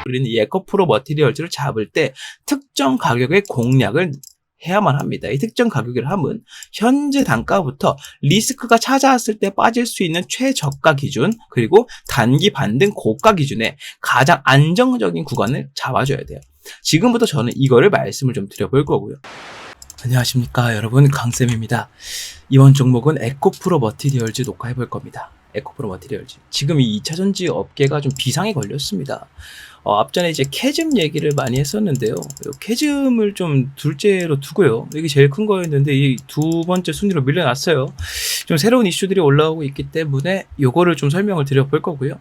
우리는 이 에코프로 머티리얼즈를 잡을 때 특정 가격의 공략을 해야만 합니다. 이 특정 가격을 하면 현재 단가부터 리스크가 찾아왔을 때 빠질 수 있는 최저가 기준, 그리고 단기 반등 고가 기준에 가장 안정적인 구간을 잡아줘야 돼요. 지금부터 저는 이거를 말씀을 좀 드려볼 거고요. 안녕하십니까 여러분, 강쌤입니다. 이번 종목은 에코프로 머티리얼즈 녹화해볼 겁니다. 에코프로 머티리얼즈. 지금 이 2차전지 업계가 좀 비상이 걸렸습니다. 앞전에 이제 캐즘 얘기를 많이 했었는데요. 캐즘을 좀 둘째로 두고요. 이게 제일 큰 거였는데 이 두 번째 순위로 밀려났어요. 좀 새로운 이슈들이 올라오고 있기 때문에 요거를 좀 설명을 드려볼 거고요.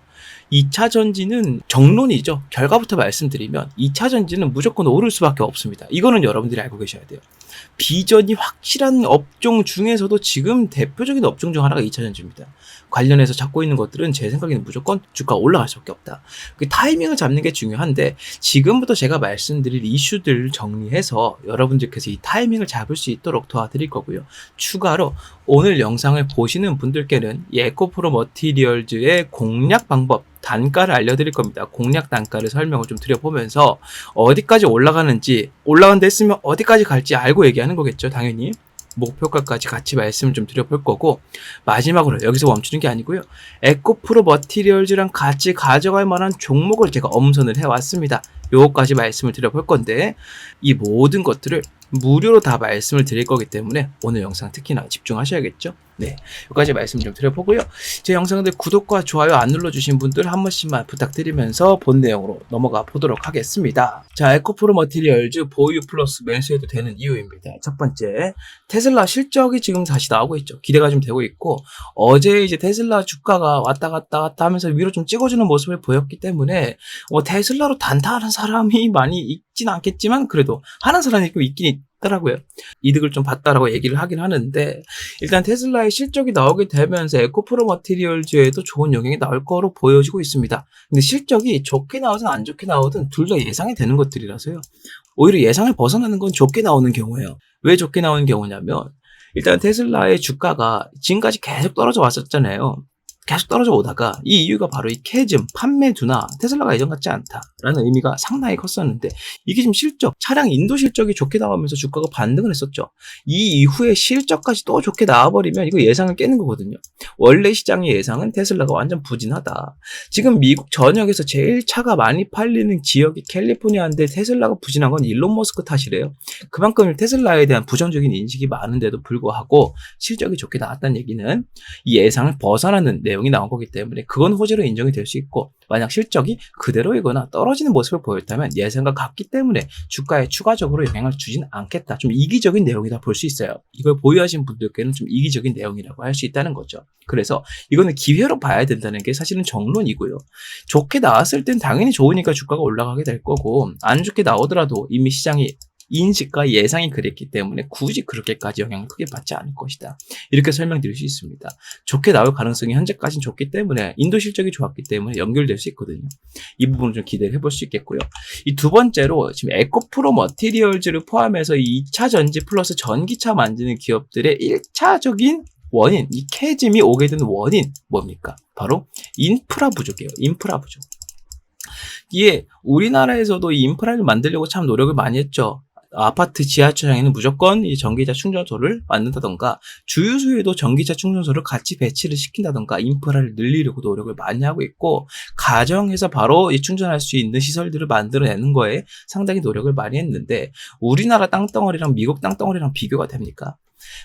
2차 전지는 정론이죠. 결과부터 말씀드리면 2차 전지는 무조건 오를 수밖에 없습니다. 이거는 여러분들이 알고 계셔야 돼요. 비전이 확실한 업종 중에서도 지금 대표적인 업종 중 하나가 2차 전지입니다. 관련해서 잡고 있는 것들은 제 생각에는 무조건 주가가 올라갈 수밖에 없다. 그 타이밍을 잡는 게 중요한데 지금부터 제가 말씀드릴 이슈들 정리해서 여러분들께서 이 타이밍을 잡을 수 있도록 도와드릴 거고요. 추가로 오늘 영상을 보시는 분들께는 이 에코프로 머티리얼즈의 공략 방법, 단가를 알려드릴 겁니다. 공략 단가를 설명을 좀 드려보면서 어디까지 올라가는지, 올라간 데 했으면 어디까지 갈지 알고 얘기하는 거겠죠, 당연히. 목표가까지 같이 말씀을 좀 드려볼 거고, 마지막으로 여기서 멈추는 게 아니고요. 에코프로 머티리얼즈랑 같이 가져갈 만한 종목을 제가 엄선을 해왔습니다. 요거까지 말씀을 드려볼 건데, 이 모든 것들을 무료로 다 말씀을 드릴 거기 때문에 오늘 영상 특히나 집중하셔야겠죠. 네, 여기까지 말씀 좀 드려보고요. 제 영상들 구독과 좋아요 안 눌러주신 분들 한 번씩만 부탁드리면서 본 내용으로 넘어가 보도록 하겠습니다. 자, 에코프로 머티리얼즈 보유 플러스 매수해도 되는 이유입니다. 첫 번째, 테슬라 실적이 지금 다시 나오고 있죠. 기대가 좀 되고 있고, 어제 이제 테슬라 주가가 왔다 갔다 하면서 위로 좀 찍어주는 모습을 보였기 때문에 테슬라로 단타하는 사람이 많이 있진 않겠지만 그래도 하는 사람이 있긴 있더라고요. 이득을 좀 봤다라고 얘기를 하긴 하는데, 일단 테슬라의 실적이 나오게 되면서 에코프로 머티리얼즈에도 좋은 영향이 나올 거로 보여지고 있습니다. 근데 실적이 좋게 나오든 안 좋게 나오든 둘 다 예상이 되는 것들이라서요. 오히려 예상을 벗어나는 건 좋게 나오는 경우예요. 왜 좋게 나오는 경우냐면, 일단 테슬라의 주가가 지금까지 계속 떨어져 왔었잖아요. 계속 떨어져 오다가 이 이유가 바로 이 캐즘, 판매두나 테슬라가 예전 같지 않다라는 의미가 상당히 컸었는데, 이게 지금 실적, 차량 인도 실적이 좋게 나오면서 주가가 반등을 했었죠. 이 이후에 실적까지 또 좋게 나와버리면 이거 예상을 깨는 거거든요. 원래 시장의 예상은 테슬라가 완전 부진하다. 지금 미국 전역에서 제일 차가 많이 팔리는 지역이 캘리포니아인데 테슬라가 부진한 건 일론 머스크 탓이래요. 그만큼 테슬라에 대한 부정적인 인식이 많은데도 불구하고 실적이 좋게 나왔다는 얘기는 이 예상을 벗어나는 내용이 나온 거기 때문에 그건 호재로 인정이 될 수 있고, 만약 실적이 그대로이거나 떨어지는 모습을 보였다면 예상과 같기 때문에 주가에 추가적으로 영향을 주진 않겠다. 좀 이기적인 내용이다 볼 수 있어요. 이걸 보유하신 분들께는 좀 이기적인 내용이라고 할 수 있다는 거죠. 그래서 이거는 기회로 봐야 된다는 게 사실은 정론이고요. 좋게 나왔을 땐 당연히 좋으니까 주가가 올라가게 될 거고, 안 좋게 나오더라도 이미 시장이 인식과 예상이 그랬기 때문에 굳이 그렇게까지 영향을 크게 받지 않을 것이다. 이렇게 설명드릴 수 있습니다. 좋게 나올 가능성이 현재까지는 좋기 때문에, 인도 실적이 좋았기 때문에 연결될 수 있거든요. 이 부분을 좀 기대를 해볼 수 있겠고요. 이 두 번째로 지금 에코프로 머티리얼즈를 포함해서 2차 전지 플러스 전기차 만드는 기업들의 1차적인 원인, 이 캐즘이 오게 된 원인 뭡니까? 바로 인프라 부족이에요. 인프라 부족. 이게 우리나라에서도 이 인프라를 만들려고 참 노력을 많이 했죠. 아파트 지하철장에는 무조건 이 전기차 충전소를 만든다던가, 주유소에도 전기차 충전소를 같이 배치를 시킨다던가 인프라를 늘리려고 노력을 많이 하고 있고, 가정에서 바로 이 충전할 수 있는 시설들을 만들어내는 거에 상당히 노력을 많이 했는데, 우리나라 땅덩어리랑 미국 땅덩어리랑 비교가 됩니까?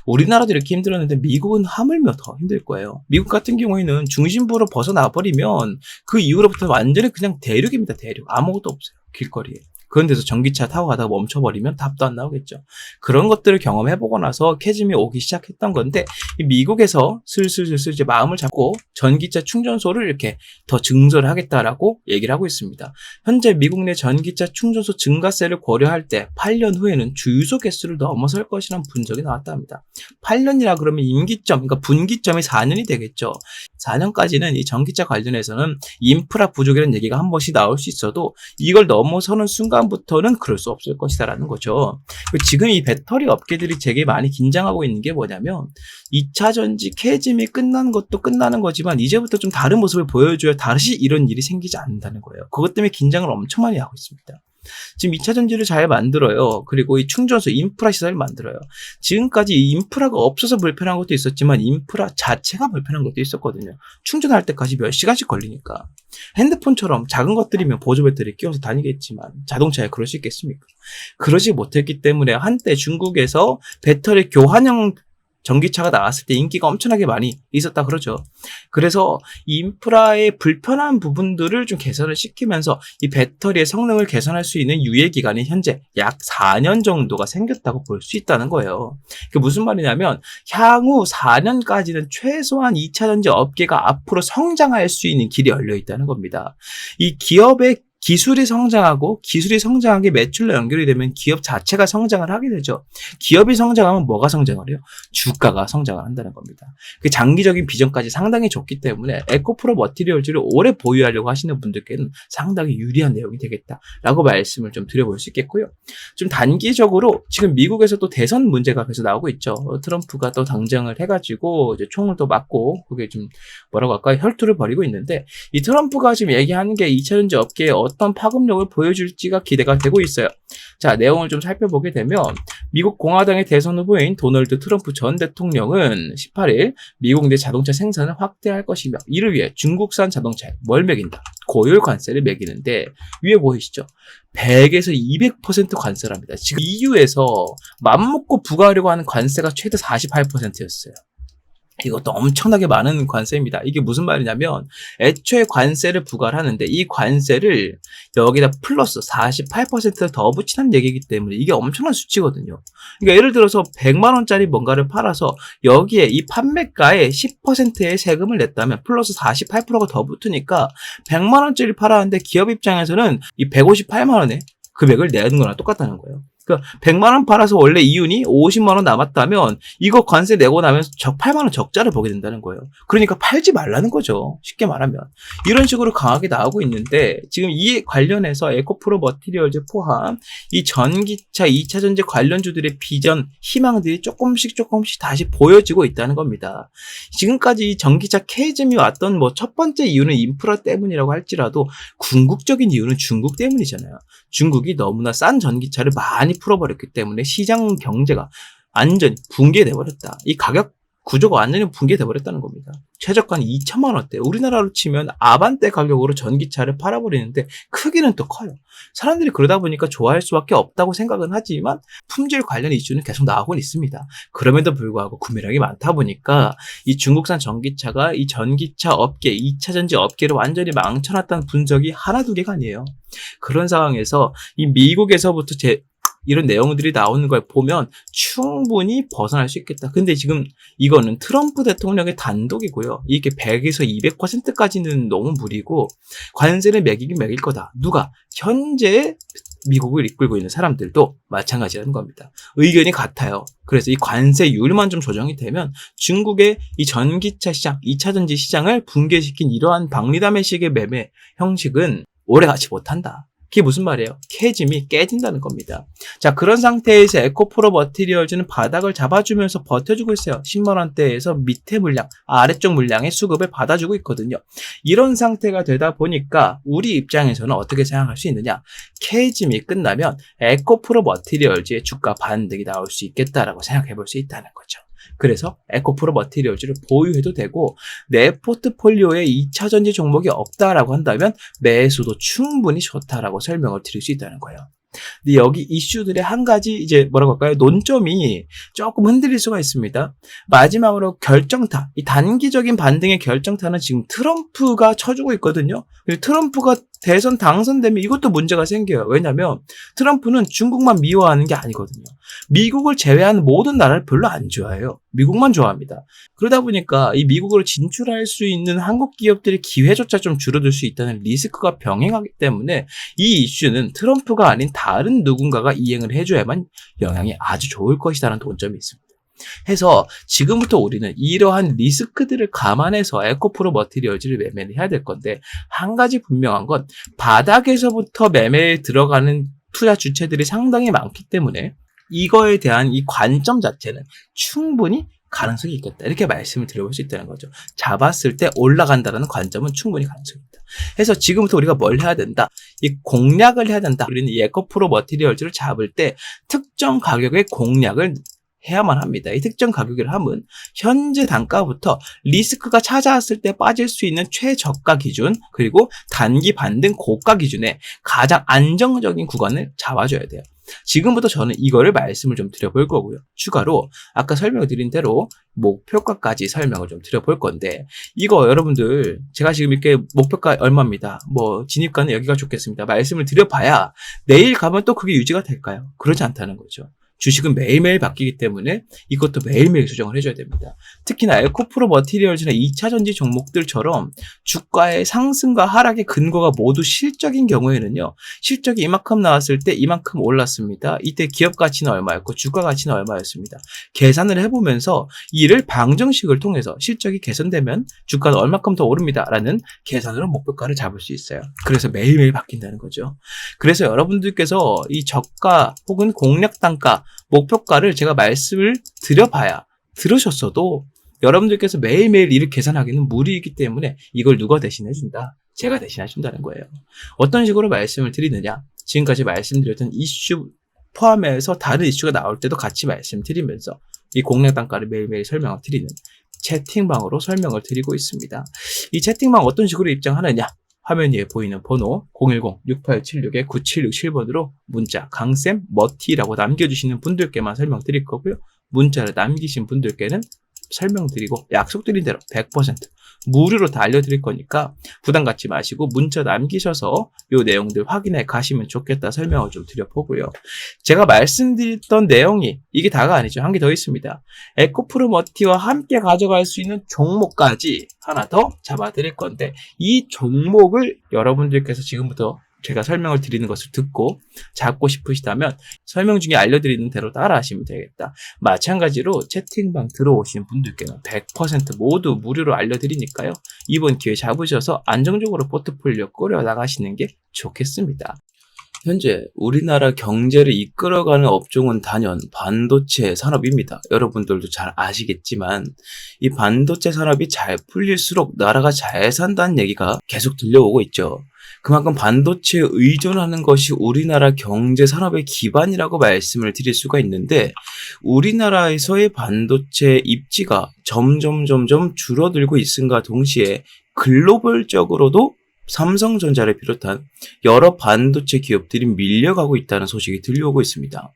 우리나라도 이렇게 힘들었는데 미국은 하물며 더 힘들 거예요. 미국 같은 경우에는 중심부로 벗어나버리면 그 이후로부터 완전히 그냥 대륙입니다. 대륙. 아무것도 없어요. 길거리에. 그런 데서 전기차 타고 가다가 멈춰버리면 답도 안 나오겠죠. 그런 것들을 경험해보고 나서 캐즘이 오기 시작했던 건데, 미국에서 슬슬 이제 마음을 잡고 전기차 충전소를 이렇게 더 증설을 하겠다라고 얘기를 하고 있습니다. 현재 미국 내 전기차 충전소 증가세를 고려할 때 8년 후에는 주유소 개수를 넘어설 것이라는 분석이 나왔다 합니다. 8년이라 그러면 임기점, 그러니까 분기점이 4년이 되겠죠. 4년까지는 이 전기차 관련해서는 인프라 부족이라는 얘기가 한 번씩 나올 수 있어도, 이걸 넘어서는 순간 중반부터는 그럴 수 없을 것이다라는 거죠. 지금 이 배터리 업계들이 되게 많이 긴장하고 있는 게 뭐냐면 2차 전지 캐즘이 끝나는 것도 끝나는 거지만 이제부터 좀 다른 모습을 보여줘야 다시 이런 일이 생기지 않는다는 거예요. 그것 때문에 긴장을 엄청 많이 하고 있습니다. 지금 2차 전지를 잘 만들어요. 그리고 이 충전소 인프라 시설을 만들어요. 지금까지 이 인프라가 없어서 불편한 것도 있었지만 인프라 자체가 불편한 것도 있었거든요. 충전할 때까지 몇 시간씩 걸리니까. 핸드폰처럼 작은 것들이면 보조 배터리 끼워서 다니겠지만 자동차에 그럴 수 있겠습니까? 그러지 못했기 때문에 한때 중국에서 배터리 교환형 전기차가 나왔을 때 인기가 엄청나게 많이 있었다 그러죠. 그래서 이 인프라의 불편한 부분들을 좀 개선을 시키면서 이 배터리의 성능을 개선할 수 있는 유예 기간이 현재 약 4년 정도가 생겼다고 볼 수 있다는 거예요. 그게 무슨 말이냐면 향후 4년까지는 최소한 2차 전지 업계가 앞으로 성장할 수 있는 길이 열려 있다는 겁니다. 이 기업의 기술이 성장하고 기술이 성장한 게 매출로 연결이 되면 기업 자체가 성장을 하게 되죠. 기업이 성장하면 뭐가 성장을 해요? 주가가 성장을 한다는 겁니다. 그 장기적인 비전까지 상당히 좋기 때문에 에코프로 머티리얼즈를 오래 보유하려고 하시는 분들께는 상당히 유리한 내용이 되겠다라고 말씀을 좀 드려볼 수 있겠고요. 좀 단기적으로 지금 미국에서도 대선 문제가 계속 나오고 있죠. 트럼프가 또 당정을 해가지고 이제 총을 또 맞고 그게 좀 뭐라고 할까요? 혈투를 벌이고 있는데 이 트럼프가 지금 얘기하는 게 2차 전지 업계에 어떤 파급력을 보여줄지가 기대가 되고 있어요. 자, 내용을 좀 살펴보게 되면 미국 공화당의 대선 후보인 도널드 트럼프 전 대통령은 18일 미국 내 자동차 생산을 확대할 것이며 이를 위해 중국산 자동차에 뭘 매긴다? 고율 관세를 매기는데 위에 보이시죠? 100에서 200% 관세를 합니다. 지금 EU에서 맘먹고 부과하려고 하는 관세가 최대 48%였어요. 이것도 엄청나게 많은 관세입니다. 이게 무슨 말이냐면 애초에 관세를 부과를 하는데 이 관세를 여기다 플러스 48%를 더 붙이는 얘기이기 때문에 이게 엄청난 수치거든요. 그러니까 예를 들어서 100만 원짜리 뭔가를 팔아서 여기에 이 판매가의 10%의 세금을 냈다면 플러스 48%가 더 붙으니까 100만 원짜리 팔았는데 기업 입장에서는 이 158만 원의 금액을 내는 거랑 똑같다는 거예요. 그러니까 100만 원 팔아서 원래 이윤이 50만 원 남았다면 이거 관세 내고 나면 8만 원 적자를 보게 된다는 거예요. 그러니까 팔지 말라는 거죠. 쉽게 말하면. 이런 식으로 강하게 나오고 있는데 지금 이에 관련해서 에코프로 머티리얼즈 포함 이 전기차 2차 전지 관련주들의 비전, 희망들이 조금씩 다시 보여지고 있다는 겁니다. 지금까지 이 전기차 캐즘이 왔던 뭐 첫 번째 이유는 인프라 때문이라고 할지라도 궁극적인 이유는 중국 때문이잖아요. 중국이 너무나 싼 전기차를 많이 풀어버렸기 때문에 시장 경제가 완전히 붕괴돼버렸다. 이 가격 구조가 완전히 붕괴돼버렸다는 겁니다. 최저가는 2천만 원대. 우리나라로 치면 아반떼 가격으로 전기차를 팔아버리는데 크기는 또 커요. 사람들이 그러다 보니까 좋아할 수밖에 없다고 생각은 하지만 품질 관련 이슈는 계속 나오고 있습니다. 그럼에도 불구하고 구매량이 많다 보니까 이 중국산 전기차가 이 전기차 업계, 2차 전지 업계를 완전히 망쳐놨다는 분석이 하나 두 개가 아니에요. 그런 상황에서 이 미국에서부터 이런 내용들이 나오는 걸 보면 충분히 벗어날 수 있겠다. 근데 지금 이거는 트럼프 대통령의 단독이고요. 이게 100에서 200%까지는 너무 무리고 관세를 매기긴 매길 거다. 누가? 현재 미국을 이끌고 있는 사람들도 마찬가지라는 겁니다. 의견이 같아요. 그래서 이 관세율만 좀 조정이 되면 중국의 이 전기차 시장, 2차 전지 시장을 붕괴시킨 이러한 박리담의식의 매매 형식은 오래가지 못한다. 그게 무슨 말이에요? 캐즘이 깨진다는 겁니다. 자, 그런 상태에서 에코프로 머티리얼즈는 바닥을 잡아주면서 버텨주고 있어요. 10만 원대에서 밑에 물량, 아래쪽 물량의 수급을 받아주고 있거든요. 이런 상태가 되다 보니까 우리 입장에서는 어떻게 생각할 수 있느냐? 캐즘이 끝나면 에코프로 머티리얼즈의 주가 반등이 나올 수 있겠다라고 생각해 볼 수 있다는 거죠. 그래서 에코프로 머티리얼즈를 보유해도 되고 내 포트폴리오에 2차 전지 종목이 없다라고 한다면 매수도 충분히 좋다라고 설명을 드릴 수 있다는 거예요. 근데 여기 이슈들의 한 가지 이제 뭐라고 할까요? 논점이 조금 흔들릴 수가 있습니다. 마지막으로 결정타, 이 단기적인 반등의 결정타는 지금 트럼프가 쳐주고 있거든요. 트럼프가 대선 당선되면 이것도 문제가 생겨요. 왜냐하면 트럼프는 중국만 미워하는 게 아니거든요. 미국을 제외한 모든 나라를 별로 안 좋아해요. 미국만 좋아합니다. 그러다 보니까 이 미국으로 진출할 수 있는 한국 기업들의 기회조차 좀 줄어들 수 있다는 리스크가 병행하기 때문에 이 이슈는 트럼프가 아닌 다른 누군가가 이행을 해줘야만 영향이 아주 좋을 것이라는 논점이 있습니다. 해서 지금부터 우리는 이러한 리스크들을 감안해서 에코프로 머티리얼즈를 매매를 해야 될 건데 한 가지 분명한 건 바닥에서부터 매매에 들어가는 투자 주체들이 상당히 많기 때문에 이거에 대한 이 관점 자체는 충분히 가능성이 있겠다. 이렇게 말씀을 드려볼 수 있다는 거죠. 잡았을 때 올라간다는 관점은 충분히 가능성이 있다. 그래서 지금부터 우리가 뭘 해야 된다? 이 공략을 해야 된다. 우리는 이 에코프로 머티리얼즈를 잡을 때 특정 가격의 공략을 해야만 합니다. 이 특정 가격을 하면 현재 단가부터 리스크가 찾아왔을 때 빠질 수 있는 최저가 기준, 그리고 단기 반등 고가 기준에 가장 안정적인 구간을 잡아줘야 돼요. 지금부터 저는 이거를 말씀을 좀 드려볼 거고요. 추가로 아까 설명드린 대로 목표가까지 설명을 좀 드려볼 건데, 이거 여러분들 제가 지금 이렇게 목표가 얼마입니다, 뭐 진입가는 여기가 좋겠습니다 말씀을 드려봐야 내일 가면 또 그게 유지가 될까요? 그러지 않다는 거죠. 주식은 매일매일 바뀌기 때문에 이것도 매일매일 조정을 해줘야 됩니다. 특히나 에코프로 머티리얼즈나 2차전지 종목들처럼 주가의 상승과 하락의 근거가 모두 실적인 경우에는요, 실적이 이만큼 나왔을 때 이만큼 올랐습니다. 이때 기업 가치는 얼마였고 주가 가치는 얼마였습니다. 계산을 해보면서 이를 방정식을 통해서 실적이 개선되면 주가는 얼마큼 더 오릅니다 라는 계산으로 목표가를 잡을 수 있어요. 그래서 매일매일 바뀐다는 거죠. 그래서 여러분들께서 이 저가 혹은 공략 단가 목표가를 제가 말씀을 드려봐야 들으셨어도 여러분들께서 매일매일 이를 계산하기는 무리이기 때문에 이걸 누가 대신해준다? 제가 대신해준다는 거예요. 어떤 식으로 말씀을 드리느냐? 지금까지 말씀드렸던 이슈 포함해서 다른 이슈가 나올 때도 같이 말씀드리면서 이 공략 단가를 매일매일 설명을 드리는 채팅방으로 설명을 드리고 있습니다. 이 채팅방 어떤 식으로 입장하느냐? 화면 위에 보이는 번호 010-6876-9767번으로 문자 강쌤 머티라고 남겨주시는 분들께만 설명드릴 거고요. 문자를 남기신 분들께는 설명드리고 약속드린 대로 100% 무료로 다 알려드릴 거니까 부담 갖지 마시고 문자 남기셔서 이 내용들 확인해 가시면 좋겠다 설명을 좀 드려보고요. 제가 말씀드렸던 내용이 이게 다가 아니죠. 한 개 더 있습니다. 에코프로 머티와 함께 가져갈 수 있는 종목까지 하나 더 잡아드릴 건데, 이 종목을 여러분들께서 지금부터 제가 설명을 드리는 것을 듣고 잡고 싶으시다면 설명 중에 알려드리는 대로 따라 하시면 되겠다. 마찬가지로 채팅방 들어오신 분들께는 100% 모두 무료로 알려드리니까요. 이번 기회 잡으셔서 안정적으로 포트폴리오 꾸려 나가시는 게 좋겠습니다. 현재 우리나라 경제를 이끌어가는 업종은 단연 반도체 산업입니다. 여러분들도 잘 아시겠지만 이 반도체 산업이 잘 풀릴수록 나라가 잘 산다는 얘기가 계속 들려오고 있죠. 그만큼 반도체에 의존하는 것이 우리나라 경제 산업의 기반이라고 말씀을 드릴 수가 있는데, 우리나라에서의 반도체 입지가 점점 줄어들고 있음과 동시에 글로벌적으로도 삼성전자를 비롯한 여러 반도체 기업들이 밀려가고 있다는 소식이 들려오고 있습니다.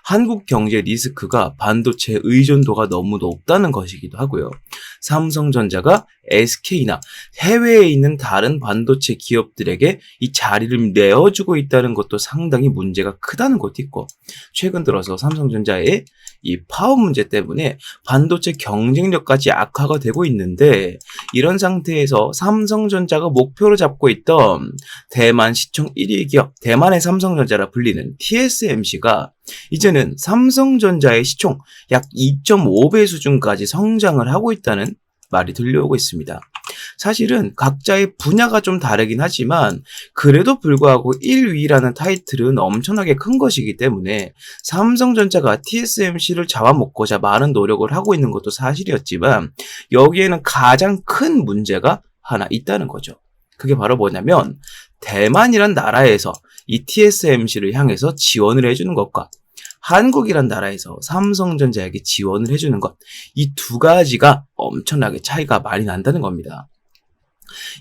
한국 경제 리스크가 반도체 의존도가 너무 높다는 것이기도 하고요. 삼성전자가 SK나 해외에 있는 다른 반도체 기업들에게 이 자리를 내어주고 있다는 것도 상당히 문제가 크다는 것도 있고, 최근 들어서 삼성전자의 이 파업 문제 때문에 반도체 경쟁력까지 악화가 되고 있는데, 이런 상태에서 삼성전자가 목표로 잡고 있던 대만 시총 1위 기업, 대만의 삼성전자라 불리는 TSMC가 이제는 삼성전자의 시총 약 2.5배 수준까지 성장을 하고 있다는 말이 들려오고 있습니다. 사실은 각자의 분야가 좀 다르긴 하지만 그래도 불구하고 1위라는 타이틀은 엄청나게 큰 것이기 때문에 삼성전자가 TSMC를 잡아먹고자 많은 노력을 하고 있는 것도 사실이었지만, 여기에는 가장 큰 문제가 하나 있다는 거죠. 그게 바로 뭐냐면, 대만이란 나라에서 이 TSMC를 향해서 지원을 해주는 것과 한국이란 나라에서 삼성전자에게 지원을 해주는 것, 이 두 가지가 엄청나게 차이가 많이 난다는 겁니다.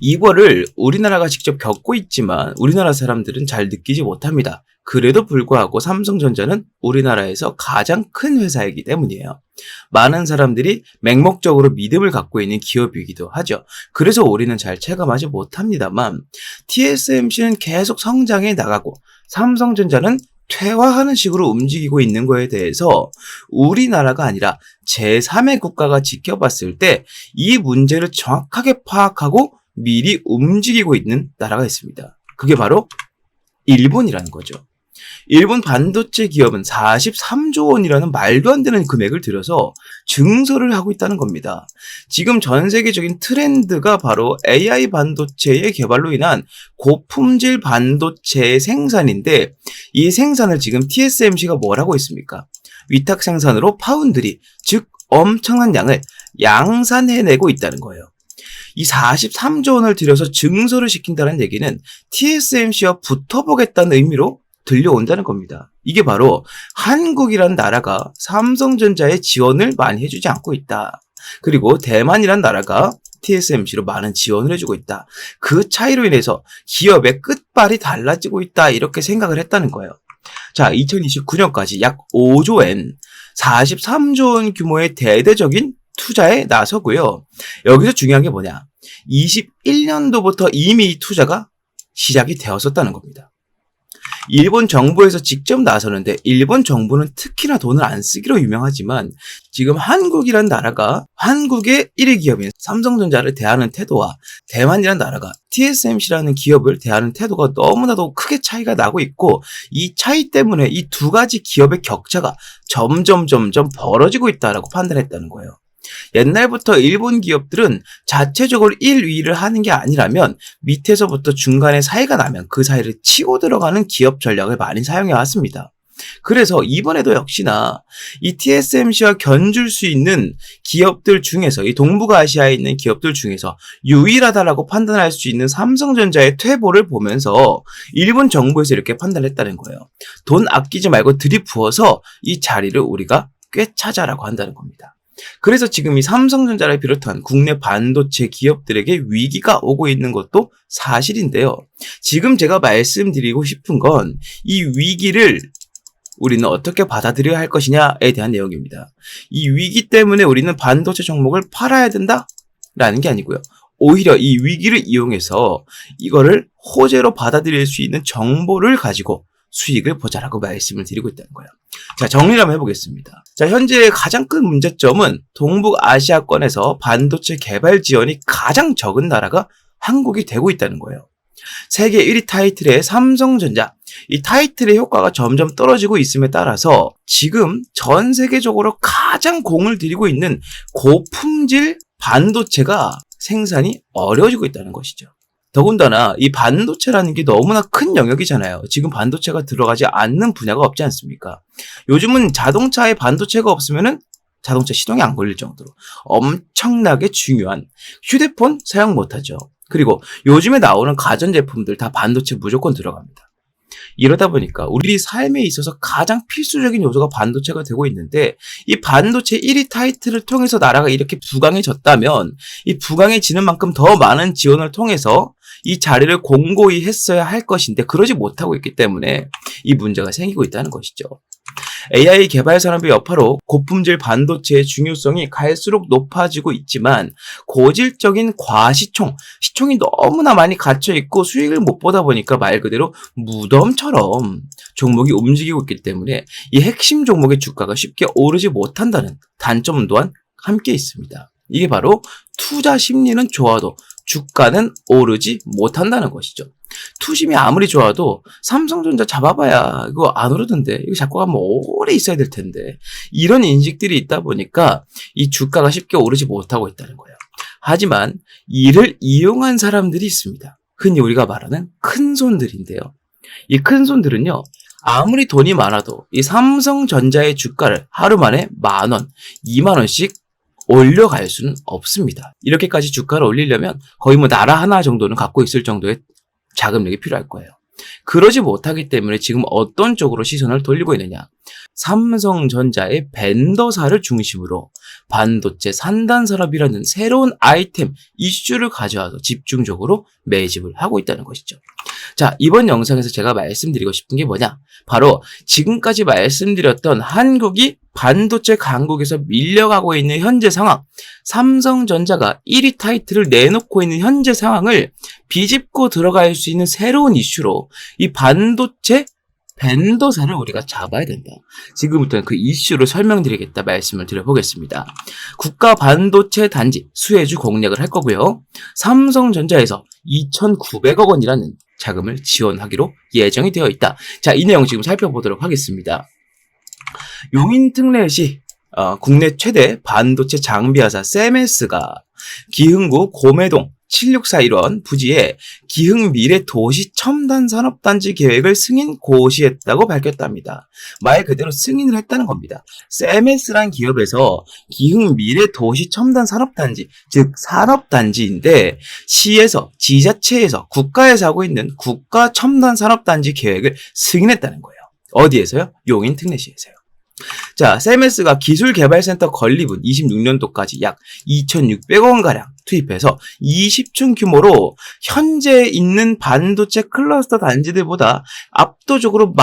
이거를 우리나라가 직접 겪고 있지만 우리나라 사람들은 잘 느끼지 못합니다. 그래도 불구하고 삼성전자는 우리나라에서 가장 큰 회사이기 때문이에요. 많은 사람들이 맹목적으로 믿음을 갖고 있는 기업이기도 하죠. 그래서 우리는 잘 체감하지 못합니다만, TSMC는 계속 성장해 나가고 삼성전자는 퇴화하는 식으로 움직이고 있는 거에 대해서 우리나라가 아니라 제3의 국가가 지켜봤을 때 이 문제를 정확하게 파악하고 미리 움직이고 있는 나라가 있습니다. 그게 바로 일본이라는 거죠. 일본 반도체 기업은 43조 원이라는 말도 안 되는 금액을 들여서 증설을 하고 있다는 겁니다. 지금 전 세계적인 트렌드가 바로 AI 반도체의 개발로 인한 고품질 반도체의 생산인데, 이 생산을 지금 TSMC가 뭘 하고 있습니까? 위탁 생산으로 파운드리, 즉 엄청난 양을 양산해내고 있다는 거예요. 이 43조 원을 들여서 증설을 시킨다는 얘기는 TSMC와 붙어보겠다는 의미로 들려온다는 겁니다. 이게 바로 한국이란 나라가 삼성전자의 지원을 많이 해주지 않고 있다. 그리고 대만이란 나라가 TSMC로 많은 지원을 해주고 있다. 그 차이로 인해서 기업의 끝발이 달라지고 있다. 이렇게 생각을 했다는 거예요. 자, 2029년까지 약 5조엔 43조 원 규모의 대대적인 투자에 나서고요. 여기서 중요한 게 뭐냐? 21년도부터 이미 이 투자가 시작이 되었었다는 겁니다. 일본 정부에서 직접 나서는데, 일본 정부는 특히나 돈을 안 쓰기로 유명하지만 지금 한국이란 나라가 한국의 1위 기업인 삼성전자를 대하는 태도와 대만이란 나라가 TSMC라는 기업을 대하는 태도가 너무나도 크게 차이가 나고 있고, 이 차이 때문에 이 두 가지 기업의 격차가 점점 벌어지고 있다라고 판단했다는 거예요. 옛날부터 일본 기업들은 자체적으로 1위를 하는 게 아니라면 밑에서부터 중간에 사이가 나면 그 사이를 치고 들어가는 기업 전략을 많이 사용해 왔습니다. 그래서 이번에도 역시나 이 TSMC와 견줄 수 있는 기업들 중에서, 이 동북아시아에 있는 기업들 중에서 유일하다라고 판단할 수 있는 삼성전자의 퇴보를 보면서 일본 정부에서 이렇게 판단했다는 거예요. 돈 아끼지 말고 들이부어서 이 자리를 우리가 꿰차자라고 한다는 겁니다. 그래서 지금 이 삼성전자를 비롯한 국내 반도체 기업들에게 위기가 오고 있는 것도 사실인데요. 지금 제가 말씀드리고 싶은 건 이 위기를 우리는 어떻게 받아들여야 할 것이냐에 대한 내용입니다. 이 위기 때문에 우리는 반도체 종목을 팔아야 된다라는 게 아니고요. 오히려 이 위기를 이용해서 이거를 호재로 받아들일 수 있는 정보를 가지고 수익을 보자라고 말씀을 드리고 있다는 거예요. 자, 정리를 한번 해보겠습니다. 자, 현재 가장 큰 문제점은 동북아시아권에서 반도체 개발 지원이 가장 적은 나라가 한국이 되고 있다는 거예요. 세계 1위 타이틀의 삼성전자, 이 타이틀의 효과가 점점 떨어지고 있음에 따라서 지금 전 세계적으로 가장 공을 들이고 있는 고품질 반도체가 생산이 어려워지고 있다는 것이죠. 더군다나 이 반도체라는 게 너무나 큰 영역이잖아요. 지금 반도체가 들어가지 않는 분야가 없지 않습니까? 요즘은 자동차에 반도체가 없으면은 자동차 시동이 안 걸릴 정도로 엄청나게 중요한 휴대폰 사용 못하죠. 그리고 요즘에 나오는 가전제품들 다 반도체 무조건 들어갑니다. 이러다 보니까 우리 삶에 있어서 가장 필수적인 요소가 반도체가 되고 있는데, 이 반도체 1위 타이틀을 통해서 나라가 이렇게 부강해졌다면 이 부강해지는 만큼 더 많은 지원을 통해서 이 자리를 공고히 했어야 할 것인데 그러지 못하고 있기 때문에 이 문제가 생기고 있다는 것이죠. AI 개발 산업의 여파로 고품질 반도체의 중요성이 갈수록 높아지고 있지만 고질적인 시총이 너무나 많이 갇혀있고 수익을 못 보다 보니까 말 그대로 무덤처럼 종목이 움직이고 있기 때문에 이 핵심 종목의 주가가 쉽게 오르지 못한다는 단점 또한 함께 있습니다. 이게 바로 투자 심리는 좋아도 주가는 오르지 못한다는 것이죠. 투심이 아무리 좋아도 삼성전자 잡아봐야 이거 안 오르던데, 이거 잡고 가면 오래 있어야 될 텐데, 이런 인식들이 있다 보니까 이 주가가 쉽게 오르지 못하고 있다는 거예요. 하지만 이를 이용한 사람들이 있습니다. 흔히 우리가 말하는 큰손들인데요. 이 큰손들은요, 아무리 돈이 많아도 이 삼성전자의 주가를 하루 만에 10,000원, 20,000원씩 올려갈 수는 없습니다. 이렇게까지 주가를 올리려면 거의 뭐 나라 하나 정도는 갖고 있을 정도의 자금력이 필요할 거예요. 그러지 못하기 때문에 지금 어떤 쪽으로 시선을 돌리고 있느냐? 삼성전자의 벤더사를 중심으로 반도체 산단 산업이라는 새로운 아이템, 이슈를 가져와서 집중적으로 매집을 하고 있다는 것이죠. 자, 이번 영상에서 제가 말씀드리고 싶은 게 뭐냐? 바로 지금까지 말씀드렸던 한국이 반도체 강국에서 밀려가고 있는 현재 상황, 삼성전자가 1위 타이틀을 내놓고 있는 현재 상황을 비집고 들어갈 수 있는 새로운 이슈로 이 반도체 벤더사를 우리가 잡아야 된다. 지금부터는 그 이슈를 설명드리겠다 말씀을 드려보겠습니다. 국가 반도체 단지 수혜주 공략을 할 거고요. 삼성전자에서 2,900억 원이라는 자금을 지원하기로 예정이 되어 있다. 자, 이 내용 지금 살펴보도록 하겠습니다. 용인특례시 국내 최대 반도체 장비회사 세메스가 기흥구 고매동 7641원 부지에 기흥미래도시첨단산업단지 계획을 승인 고시했다고 밝혔답니다. 말 그대로 승인을 했다는 겁니다. 세메스란 기업에서 기흥미래도시첨단산업단지, 즉 산업단지인데 시에서, 지자체에서, 국가에서 하고 있는 국가첨단산업단지 계획을 승인했다는 거예요. 어디에서요? 용인특례시에서요. 자, 세메스가 기술개발센터 건립은 26년도까지 약 2,600억 원가량 투입해서 20층 규모로 현재 있는 반도체 클러스터 단지들보다 압도적으로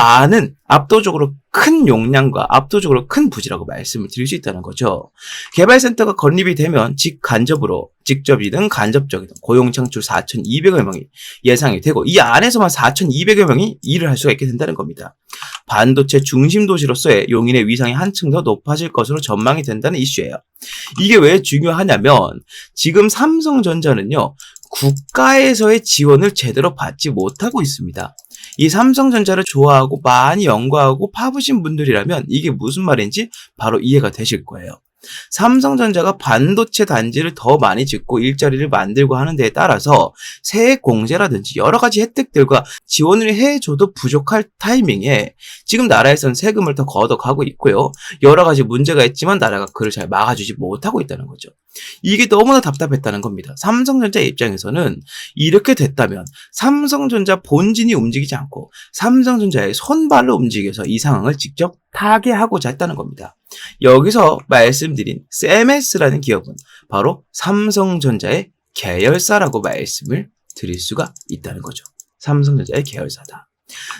큰 용량과 압도적으로 큰 부지라고 말씀을 드릴 수 있다는 거죠. 개발센터가 건립이 되면 직접이든 간접적이든 고용 창출 4,200여 명이 예상이 되고 이 안에서만 4,200여 명이 일을 할 수가 있게 된다는 겁니다. 반도체 중심 도시로서의 용인의 위상이 한층 더 높아질 것으로 전망이 된다는 이슈예요. 이게 왜 중요하냐면 지금 삼성전자는요, 국가에서의 지원을 제대로 받지 못하고 있습니다. 이 삼성전자를 좋아하고 많이 연구하고 파보신 분들이라면 이게 무슨 말인지 바로 이해가 되실 거예요. 삼성전자가 반도체 단지를 더 많이 짓고 일자리를 만들고 하는 데에 따라서 세액 공제라든지 여러 가지 혜택들과 지원을 해줘도 부족할 타이밍에 지금 나라에서는 세금을 더 걷어가고 있고요. 여러 가지 문제가 있지만 나라가 그를 잘 막아주지 못하고 있다는 거죠. 이게 너무나 답답했다는 겁니다. 삼성전자 입장에서는 이렇게 됐다면 삼성전자 본진이 움직이지 않고 삼성전자의 손발로 움직여서 이 상황을 직접 타개하고자 했다는 겁니다. 여기서 말씀드린 세메스라는 기업은 바로 삼성전자의 계열사라고 말씀을 드릴 수가 있다는 거죠. 삼성전자의 계열사다.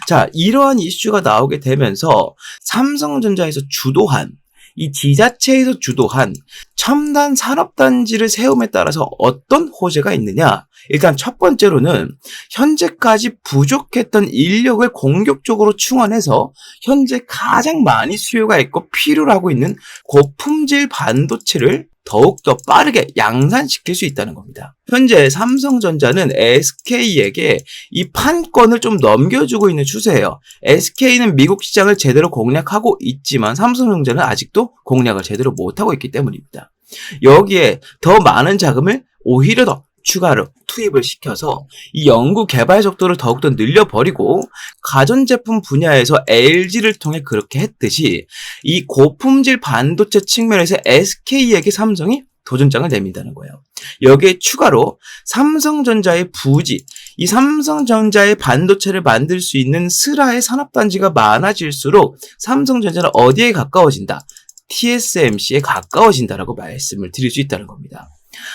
자, 이러한 이슈가 나오게 되면서 삼성전자에서 주도한 이 지자체에서 주도한 첨단 산업단지를 세움에 따라서 어떤 호재가 있느냐? 일단 첫 번째로는 현재까지 부족했던 인력을 공격적으로 충원해서 현재 가장 많이 수요가 있고 필요로 하고 있는 고품질 반도체를 더욱더 빠르게 양산시킬 수 있다는 겁니다. 현재 삼성전자는 SK에게 이 판권을 좀 넘겨주고 있는 추세예요. SK는 미국 시장을 제대로 공략하고 있지만 삼성전자는 아직도 공략을 제대로 못하고 있기 때문입니다. 여기에 더 많은 자금을 오히려 더 추가로 투입을 시켜서 이 연구 개발 속도를 더욱더 늘려버리고 가전제품 분야에서 LG를 통해 그렇게 했듯이 이 고품질 반도체 측면에서 SK에게 삼성이 도전장을 내민다는 거예요. 여기에 추가로 삼성전자의 부지, 이 삼성전자의 반도체를 만들 수 있는 스라의 산업단지가 많아질수록 삼성전자는 어디에 가까워진다? TSMC에 가까워진다라고 말씀을 드릴 수 있다는 겁니다.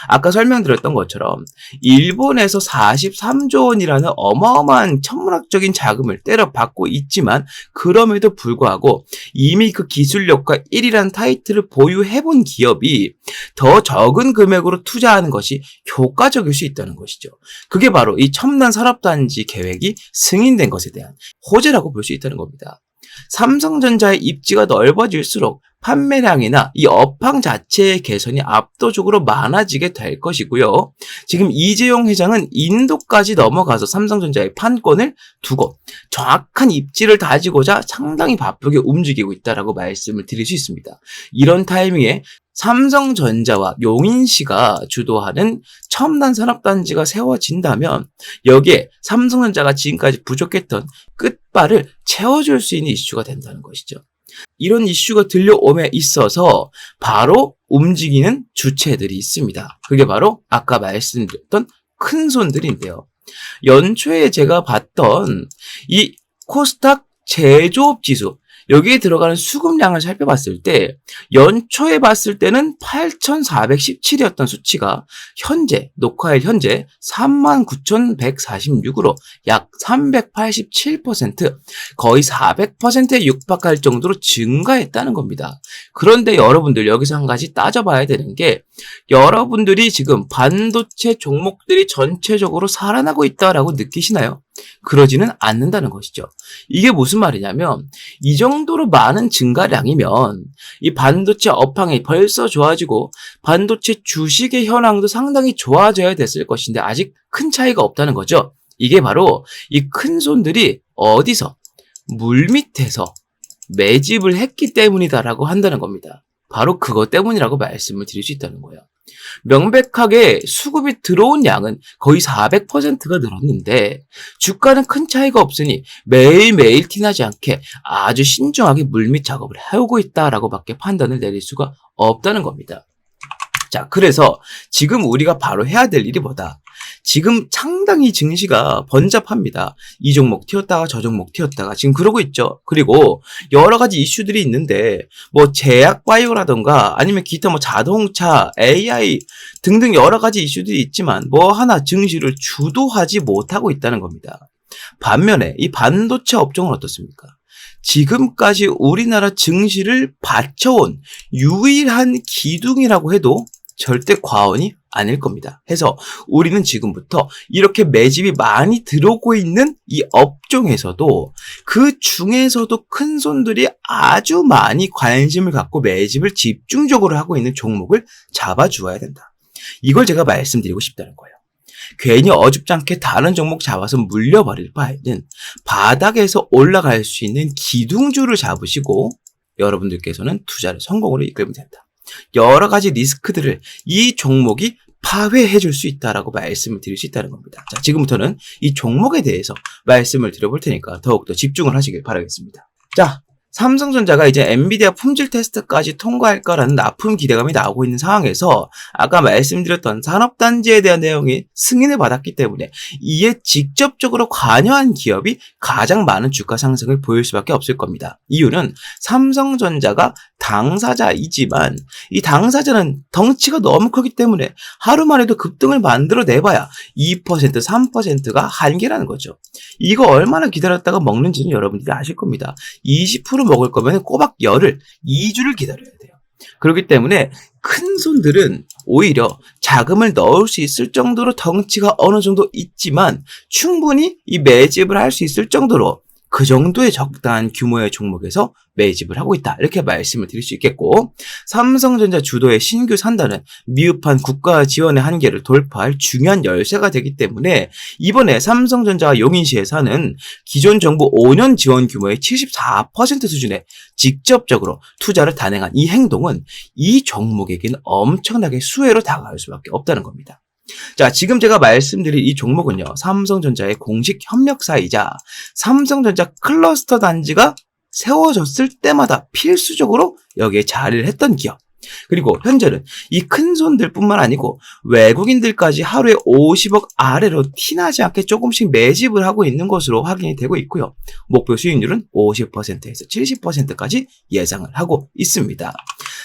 아까 설명드렸던 것처럼 일본에서 43조 원이라는 어마어마한 천문학적인 자금을 때려받고 있지만 그럼에도 불구하고 이미 그 기술력과 1위라는 타이틀을 보유해본 기업이 더 적은 금액으로 투자하는 것이 효과적일 수 있다는 것이죠. 그게 바로 이 첨단 산업단지 계획이 승인된 것에 대한 호재라고 볼 수 있다는 겁니다. 삼성전자의 입지가 넓어질수록 판매량이나 이 업황 자체의 개선이 압도적으로 많아지게 될 것이고요. 지금 이재용 회장은 인도까지 넘어가서 삼성전자의 판권을 두고 정확한 입지를 다지고자 상당히 바쁘게 움직이고 있다라고 말씀을 드릴 수 있습니다. 이런 타이밍에 삼성전자와 용인시가 주도하는 첨단 산업단지가 세워진다면 여기에 삼성전자가 지금까지 부족했던 끝발을 채워줄 수 있는 이슈가 된다는 것이죠. 이런 이슈가 들려옴에 있어서 바로 움직이는 주체들이 있습니다. 그게 바로 아까 말씀드렸던 큰 손들인데요. 연초에 제가 봤던 이 코스닥 제조업 지수, 여기에 들어가는 수급량을 살펴봤을 때 연초에 봤을 때는 8,417이었던 수치가 녹화일 현재 39,146으로 약 387%, 거의 400%에 육박할 정도로 증가했다는 겁니다. 그런데 여러분들 여기서 한 가지 따져봐야 되는 게 여러분들이 지금 반도체 종목들이 전체적으로 살아나고 있다라고 느끼시나요? 그러지는 않는다는 것이죠. 이게 무슨 말이냐면 이 정도로 많은 증가량이면 이 반도체 업황이 벌써 좋아지고 반도체 주식의 현황도 상당히 좋아져야 됐을 것인데 아직 큰 차이가 없다는 거죠. 이게 바로 이 큰 손들이 어디서? 물밑에서 매집을 했기 때문이다라고 한다는 겁니다. 바로 그것 때문이라고 말씀을 드릴 수 있다는 거예요. 명백하게 수급이 들어온 양은 거의 400%가 늘었는데 주가는 큰 차이가 없으니 매일매일 티나지 않게 아주 신중하게 물밑 작업을 해오고 있다라고 밖에 판단을 내릴 수가 없다는 겁니다. 자, 그래서 지금 우리가 바로 해야 될 일이 뭐다? 지금 상당히 증시가 번잡합니다. 이 종목 튀었다가 저 종목 튀었다가 지금 그러고 있죠. 그리고 여러 가지 이슈들이 있는데 뭐 제약 바이오라던가 아니면 기타 뭐 자동차, AI 등등 여러 가지 이슈들이 있지만 뭐 하나 증시를 주도하지 못하고 있다는 겁니다. 반면에 이 반도체 업종은 어떻습니까? 지금까지 우리나라 증시를 받쳐온 유일한 기둥이라고 해도 절대 과언이 아닐 겁니다. 해서 우리는 지금부터 이렇게 매집이 많이 들어오고 있는 이 업종에서도 그 중에서도 큰 손들이 아주 많이 관심을 갖고 매집을 집중적으로 하고 있는 종목을 잡아주어야 된다. 이걸 제가 말씀드리고 싶다는 거예요. 괜히 어줍지 않게 다른 종목 잡아서 물려버릴 바에는 바닥에서 올라갈 수 있는 기둥주를 잡으시고 여러분들께서는 투자를 성공으로 이끌면 된다. 여러 가지 리스크들을 이 종목이 파회해 줄 수 있다라고 말씀을 드릴 수 있다는 겁니다. 자, 지금부터는 이 종목에 대해서 말씀을 드려볼 테니까 더욱더 집중을 하시길 바라겠습니다. 자, 삼성전자가 이제 엔비디아 품질 테스트까지 통과할 거라는 납품 기대감이 나오고 있는 상황에서 아까 말씀드렸던 산업단지에 대한 내용이 승인을 받았기 때문에 이에 직접적으로 관여한 기업이 가장 많은 주가 상승을 보일 수밖에 없을 겁니다. 이유는 삼성전자가 당사자이지만 이 당사자는 덩치가 너무 크기 때문에 하루만 해도 급등을 만들어내봐야 2%, 3%가 한계라는 거죠. 이거 얼마나 기다렸다가 먹는지는 여러분들이 아실 겁니다. 20% 먹을 거면 꼬박 열흘, 2주를 기다려야 돼요. 그렇기 때문에 큰 손들은 오히려 자금을 넣을 수 있을 정도로 덩치가 어느 정도 있지만 충분히 이 매집을 할 수 있을 정도로 그 정도의 적당한 규모의 종목에서 매집을 하고 있다. 이렇게 말씀을 드릴 수 있겠고 삼성전자 주도의 신규 산단은 미흡한 국가 지원의 한계를 돌파할 중요한 열쇠가 되기 때문에 이번에 삼성전자와 용인시에서 하는 기존 정부 5년 지원 규모의 74% 수준에 직접적으로 투자를 단행한 이 행동은 이 종목에게는 엄청나게 수혜로 다가갈 수밖에 없다는 겁니다. 자, 지금 제가 말씀드린 이 종목은요, 삼성전자의 공식 협력사이자 삼성전자 클러스터 단지가 세워졌을 때마다 필수적으로 여기에 자리를 했던 기업. 그리고 현재는 이 큰 손들뿐만 아니고 외국인들까지 하루에 50억 아래로 티나지 않게 조금씩 매집을 하고 있는 것으로 확인이 되고 있고요. 목표 수익률은 50%에서 70%까지 예상을 하고 있습니다.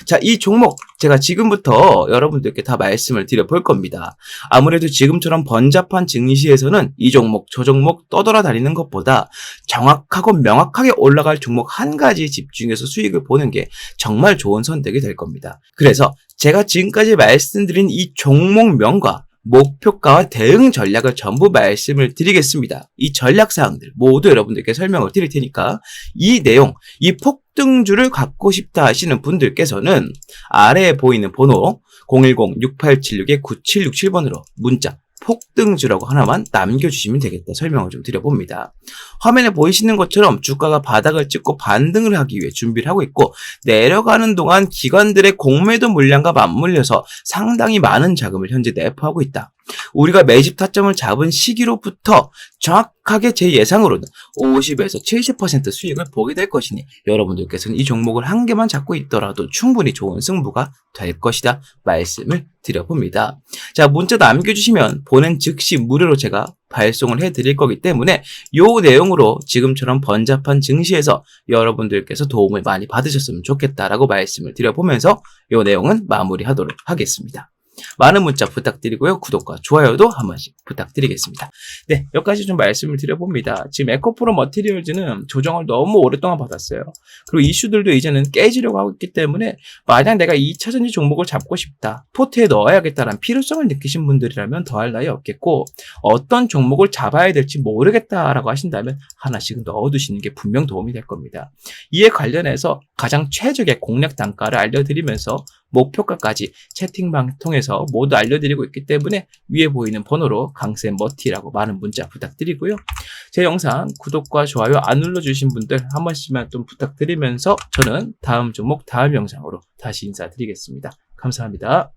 자, 이 종목 제가 지금부터 여러분들께 다 말씀을 드려볼 겁니다. 아무래도 지금처럼 번잡한 증시에서는 이 종목 저 종목 떠돌아다니는 것보다 정확하고 명확하게 올라갈 종목 한 가지에 집중해서 수익을 보는 게 정말 좋은 선택이 될 겁니다. 그래서 제가 지금까지 말씀드린 이 종목명과 목표가와 대응 전략을 전부 말씀을 드리겠습니다. 이 전략사항들 모두 여러분들께 설명을 드릴 테니까 이 내용, 이 폭등주를 갖고 싶다 하시는 분들께서는 아래에 보이는 번호 010-6876-9767번으로 문자 폭등주라고 하나만 남겨주시면 되겠다 설명을 좀 드려봅니다. 화면에 보이시는 것처럼 주가가 바닥을 찍고 반등을 하기 위해 준비를 하고 있고 내려가는 동안 기관들의 공매도 물량과 맞물려서 상당히 많은 자금을 현재 내포하고 있다. 우리가 매집 타점을 잡은 시기로부터 정확하게 제 예상으로는 50에서 70% 수익을 보게 될 것이니 여러분들께서는 이 종목을 한 개만 잡고 있더라도 충분히 좋은 승부가 될 것이다 말씀을 드려봅니다. 자, 문자 남겨주시면 보낸 즉시 무료로 제가 발송을 해드릴 거기 때문에 이 내용으로 지금처럼 번잡한 증시에서 여러분들께서 도움을 많이 받으셨으면 좋겠다라고 말씀을 드려보면서 이 내용은 마무리하도록 하겠습니다. 많은 문자 부탁드리고요. 구독과 좋아요도 한 번씩 부탁드리겠습니다. 네, 여기까지 좀 말씀을 드려봅니다. 지금 에코프로 머티리얼즈는 조정을 너무 오랫동안 받았어요. 그리고 이슈들도 이제는 깨지려고 하고 있기 때문에 만약 내가 2차전지 종목을 잡고 싶다, 포트에 넣어야겠다라는 필요성을 느끼신 분들이라면 더할 나위 없겠고, 어떤 종목을 잡아야 될지 모르겠다라고 하신다면 하나씩은 넣어두시는 게 분명 도움이 될 겁니다. 이에 관련해서 가장 최적의 공략 단가를 알려드리면서 목표가까지 채팅방 통해서 모두 알려드리고 있기 때문에 위에 보이는 번호로 강쌤 머티라고 많은 문자 부탁드리고요. 제 영상 구독과 좋아요 안 눌러주신 분들 한 번씩만 좀 부탁드리면서 저는 다음 종목 다음 영상으로 다시 인사드리겠습니다. 감사합니다.